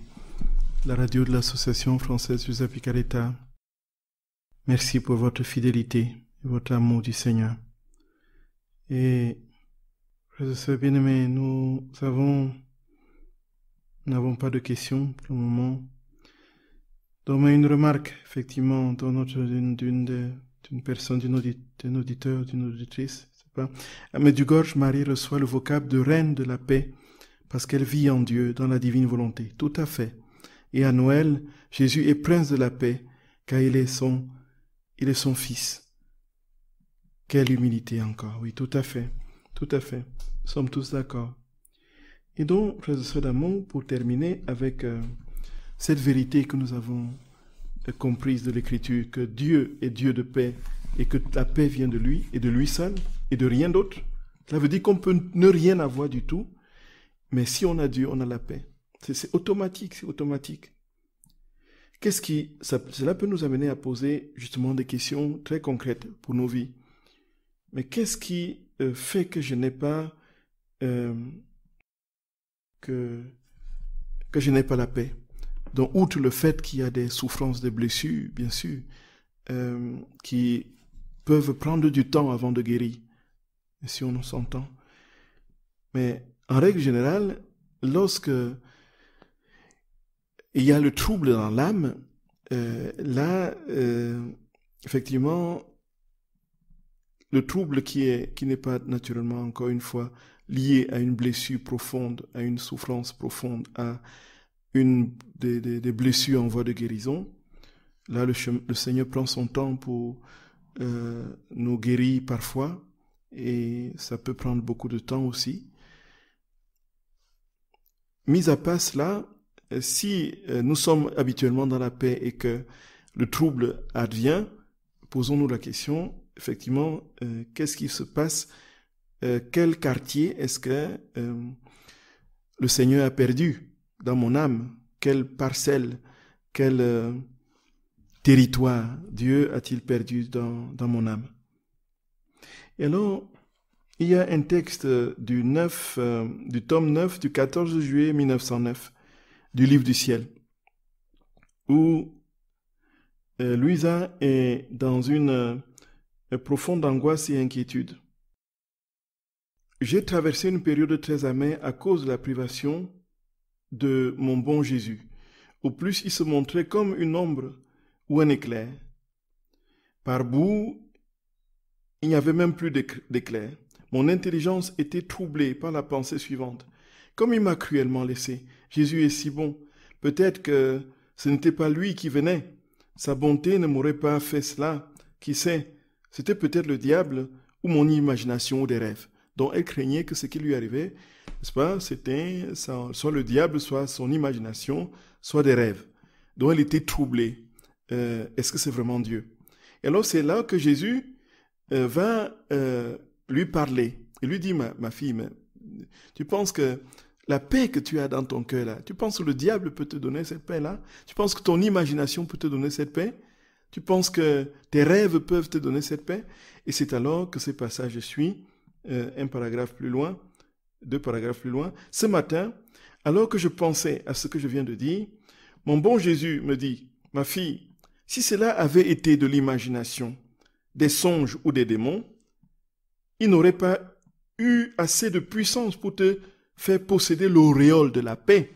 la radio de l'Association française Joseph Picaretta. Merci pour votre fidélité et votre amour du Seigneur. Et, frères et sœurs bien-aimés, nous n'avons pas de questions pour le moment. Donc, une remarque, effectivement, d'une personne, d'un auditeur, d'une auditrice, à Medjugorje, Marie reçoit le vocable de reine de la paix parce qu'elle vit en Dieu, dans la divine volonté. Tout à fait. Et à Noël, Jésus est prince de la paix car il est son fils. Quelle humilité encore. Oui, tout à fait. Tout à fait. Nous sommes tous d'accord. Et donc, frères et sœurs d'amour, pour terminer avec cette vérité que nous avons comprise de l'Écriture, que Dieu est Dieu de paix et que la paix vient de lui et de lui seul et de rien d'autre. Cela veut dire qu'on peut ne rien avoir du tout, mais si on a Dieu, on a la paix. C'est automatique, c'est automatique. Cela peut nous amener à poser justement des questions très concrètes pour nos vies. Mais qu'est-ce qui fait que je n'ai pas que je n'ai pas la paix? Donc, outre le fait qu'il y a des souffrances, des blessures, bien sûr, qui peuvent prendre du temps avant de guérir, si on s'entend. Mais en règle générale, lorsque il y a le trouble dans l'âme, effectivement, le trouble qui n'est pas naturellement, encore une fois, lié à une blessure profonde, à une souffrance profonde, à des blessures en voie de guérison, là, le Seigneur prend son temps pour nous guérir parfois, et ça peut prendre beaucoup de temps aussi. Mis à part cela, si nous sommes habituellement dans la paix et que le trouble advient, posons-nous la question, effectivement, qu'est-ce qui se passe? Quel quartier est-ce que le Seigneur a perdu dans mon âme? Quelle parcelle, quel territoire Dieu a-t-il perdu dans mon âme? Et alors, il y a un texte du tome 9 du 14 juillet 1909 du Livre du Ciel, où Louisa est dans une profonde angoisse et inquiétude. J'ai traversé une période très amère à cause de la privation de mon bon Jésus. Au plus, il se montrait comme une ombre ou un éclair. Par bout, il n'y avait même plus d'éclair. Mon intelligence était troublée par la pensée suivante. Comme il m'a cruellement laissé, Jésus est si bon. Peut-être que ce n'était pas lui qui venait. Sa bonté ne m'aurait pas fait cela. Qui sait? C'était peut-être le diable ou mon imagination ou des rêves. Donc elle craignait que ce qui lui arrivait, n'est-ce pas, c'était soit le diable, soit son imagination, soit des rêves. Donc elle était troublée. Est-ce que c'est vraiment Dieu? Et alors c'est là que Jésus va lui parler. Il lui dit, ma fille, mais tu penses que la paix que tu as dans ton cœur là, tu penses que le diable peut te donner cette paix-là? Tu penses que ton imagination peut te donner cette paix? Tu penses que tes rêves peuvent te donner cette paix? Et c'est alors que ces passages suivent, un paragraphe plus loin, 2 paragraphes plus loin. Ce matin, alors que je pensais à ce que je viens de dire, mon bon Jésus me dit, ma fille, si cela avait été de l'imagination, des songes ou des démons, il n'aurait pas eu assez de puissance pour te faire posséder l'auréole de la paix.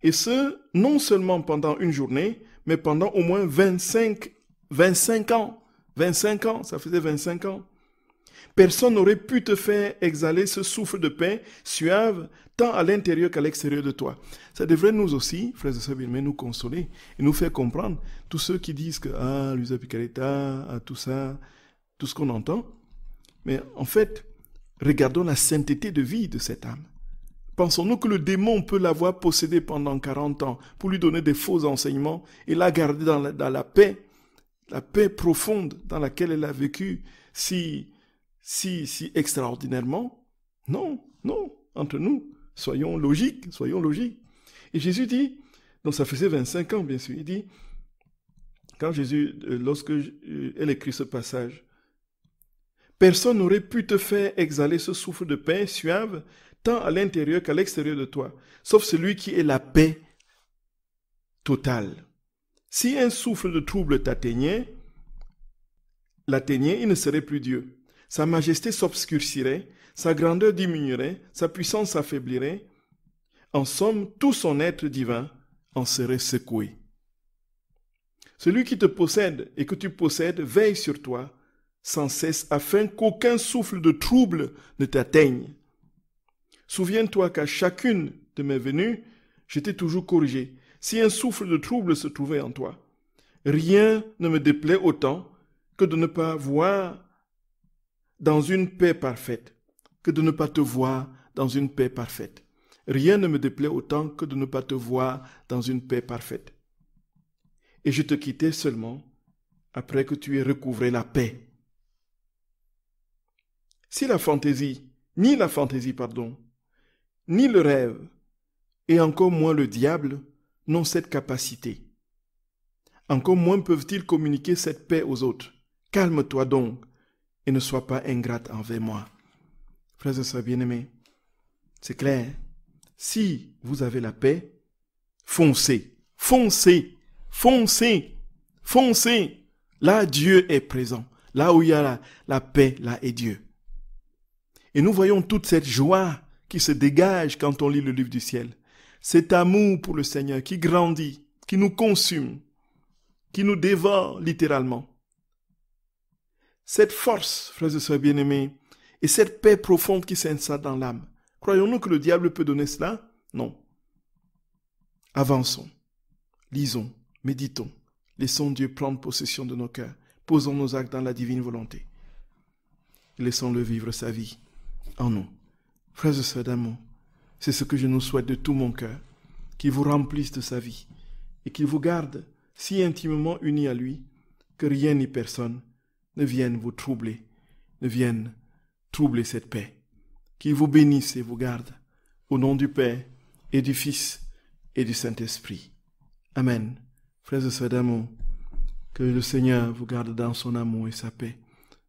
Et ce, non seulement pendant une journée, mais pendant au moins 25 ans. 25 ans, ça faisait 25 ans. Personne n'aurait pu te faire exhaler ce souffle de paix suave, tant à l'intérieur qu'à l'extérieur de toi. Ça devrait nous aussi, frères et sœurs bien-aimés, nous consoler et nous faire comprendre, tous ceux qui disent que, Joseph Picaretta, tout ça, tout ce qu'on entend. Mais en fait, regardons la sainteté de vie de cette âme. Pensons-nous que le démon peut l'avoir possédé pendant 40 ans pour lui donner des faux enseignements et la garder dans la paix profonde dans laquelle elle a vécu si extraordinairement? Non, entre nous, soyons logiques. Et Jésus dit, donc ça faisait 25 ans bien sûr, il dit, quand Jésus, lorsque elle écrit ce passage, Personne n'aurait pu te faire exhaler ce souffle de paix suave, tant à l'intérieur qu'à l'extérieur de toi, sauf celui qui est la paix totale. Si un souffle de trouble l'atteignait, il ne serait plus Dieu. Sa majesté s'obscurcirait, sa grandeur diminuerait, sa puissance s'affaiblirait. En somme, tout son être divin en serait secoué. Celui qui te possède et que tu possèdes veille sur toi sans cesse afin qu'aucun souffle de trouble ne t'atteigne. Souviens-toi qu'à chacune de mes venues, je t'ai toujours corrigé. Si un souffle de trouble se trouvait en toi, rien ne me déplaît autant que de ne pas voir dans une paix parfaite, que de ne pas te voir dans une paix parfaite. Rien ne me déplaît autant que de ne pas te voir dans une paix parfaite. Et je te quittais seulement après que tu aies recouvré la paix. Si la fantaisie, ni le rêve, et encore moins le diable, n'ont cette capacité. Encore moins peuvent-ils communiquer cette paix aux autres. Calme-toi donc et ne sois pas ingrate envers moi. Frères et sœurs bien-aimés, c'est clair. Si vous avez la paix, foncez, foncez, foncez, foncez. Là, Dieu est présent. Là où il y a la paix, là est Dieu. Et nous voyons toute cette joie qui se dégage quand on lit le livre du ciel. Cet amour pour le Seigneur qui grandit, qui nous consume, qui nous dévore littéralement. Cette force, frères et sœurs bien-aimés, et cette paix profonde qui s'installe dans l'âme. Croyons-nous que le diable peut donner cela? Non. Avançons, lisons, méditons, laissons Dieu prendre possession de nos cœurs, posons nos actes dans la divine volonté. Laissons-le vivre sa vie en nous. Frères et sœurs d'amour, c'est ce que je nous souhaite de tout mon cœur, qu'il vous remplisse de sa vie et qu'il vous garde si intimement unis à lui que rien ni personne ne vienne vous troubler, ne vienne troubler cette paix. Qu'il vous bénisse et vous garde, au nom du Père et du Fils et du Saint-Esprit. Amen. Frères et sœurs d'amour, que le Seigneur vous garde dans son amour et sa paix.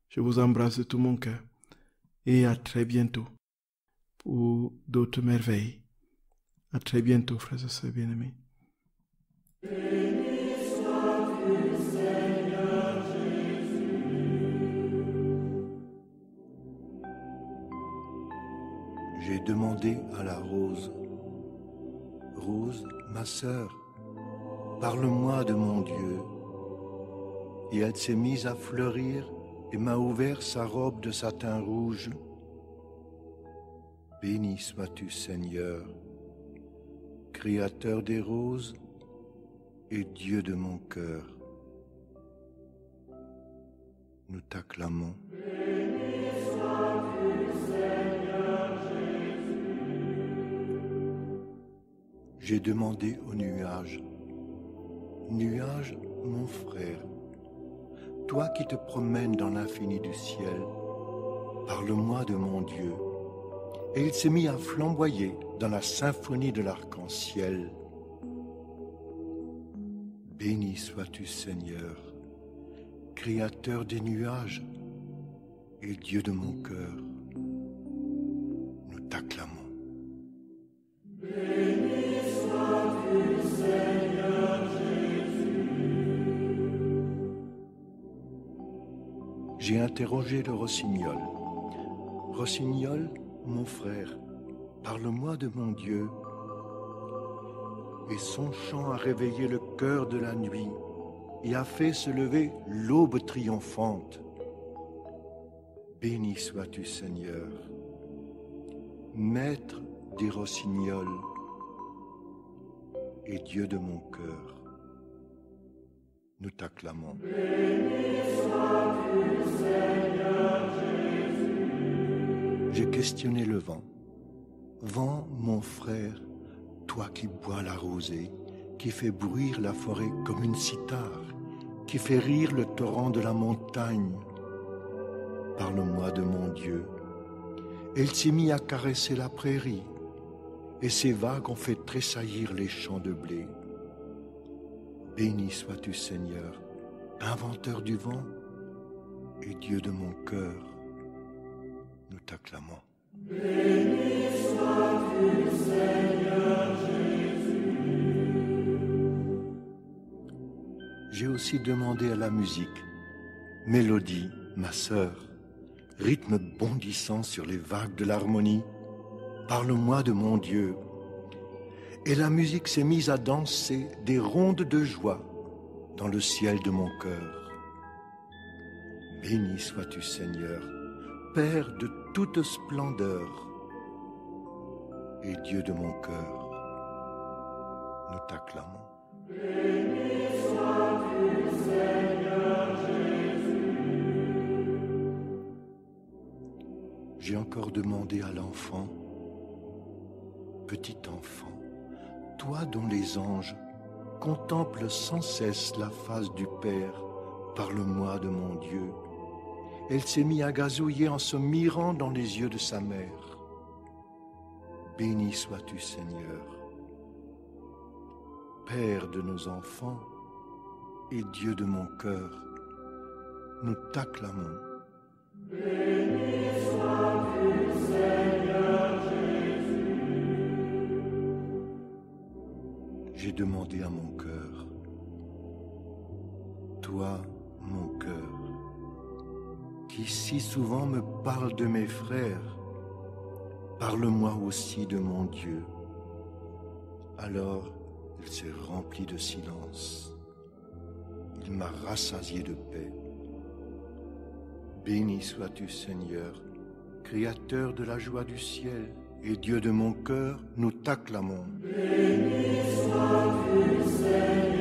Je vous embrasse de tout mon cœur et à très bientôt pour d'autres merveilles. À très bientôt, frères et sœurs bien-aimés. J'ai demandé à la rose, Rose, ma sœur, parle-moi de mon Dieu. Et elle s'est mise à fleurir et m'a ouvert sa robe de satin rouge. Béni sois-tu, Seigneur, Créateur des roses et Dieu de mon cœur. Nous t'acclamons. J'ai demandé au nuage, nuage, mon frère, toi qui te promènes dans l'infini du ciel, parle-moi de mon Dieu. Et il s'est mis à flamboyer dans la symphonie de l'arc-en-ciel. Béni sois-tu, Seigneur, Créateur des nuages et Dieu de mon cœur. Nous t'acclamons. J'ai interrogé le rossignol. Rossignol, mon frère, parle-moi de mon Dieu. Et son chant a réveillé le cœur de la nuit et a fait se lever l'aube triomphante. Béni sois-tu, Seigneur, Maître des rossignols et Dieu de mon cœur. Nous t'acclamons. J'ai questionné le vent. Vent, mon frère, toi qui bois la rosée, qui fait bruire la forêt comme une cithare, qui fait rire le torrent de la montagne. Parle-moi de mon Dieu. Et il s'est mis à caresser la prairie, et ses vagues ont fait tressaillir les champs de blé. Béni sois-tu, Seigneur, inventeur du vent et Dieu de mon cœur. nous t'acclamons. Béni sois-tu, Seigneur Jésus. J'ai aussi demandé à la musique, mélodie, ma sœur, rythme bondissant sur les vagues de l'harmonie, parle-moi de mon Dieu. Et la musique s'est mise à danser des rondes de joie dans le ciel de mon cœur. Béni sois-tu, Seigneur, Père de toute splendeur et Dieu de mon cœur. Nous t'acclamons. Béni sois-tu, Seigneur Jésus. J'ai encore demandé à l'enfant, petit enfant, toi dont les anges contemplent sans cesse la face du Père, parle-moi de mon Dieu. Elle s'est mise à gazouiller en se mirant dans les yeux de sa mère. Béni sois-tu, Seigneur, Père de nos enfants et Dieu de mon cœur, nous t'acclamons. Béni sois-tu, Seigneur Jésus. J'ai demandé à mon cœur, toi, mon cœur, qui si souvent me parle de mes frères, parle-moi aussi de mon Dieu. Alors, il s'est rempli de silence. Il m'a rassasié de paix. Béni sois-tu, Seigneur, Créateur de la joie du ciel, et Dieu de mon cœur, nous t'acclamons. Béni sois-tu, Seigneur.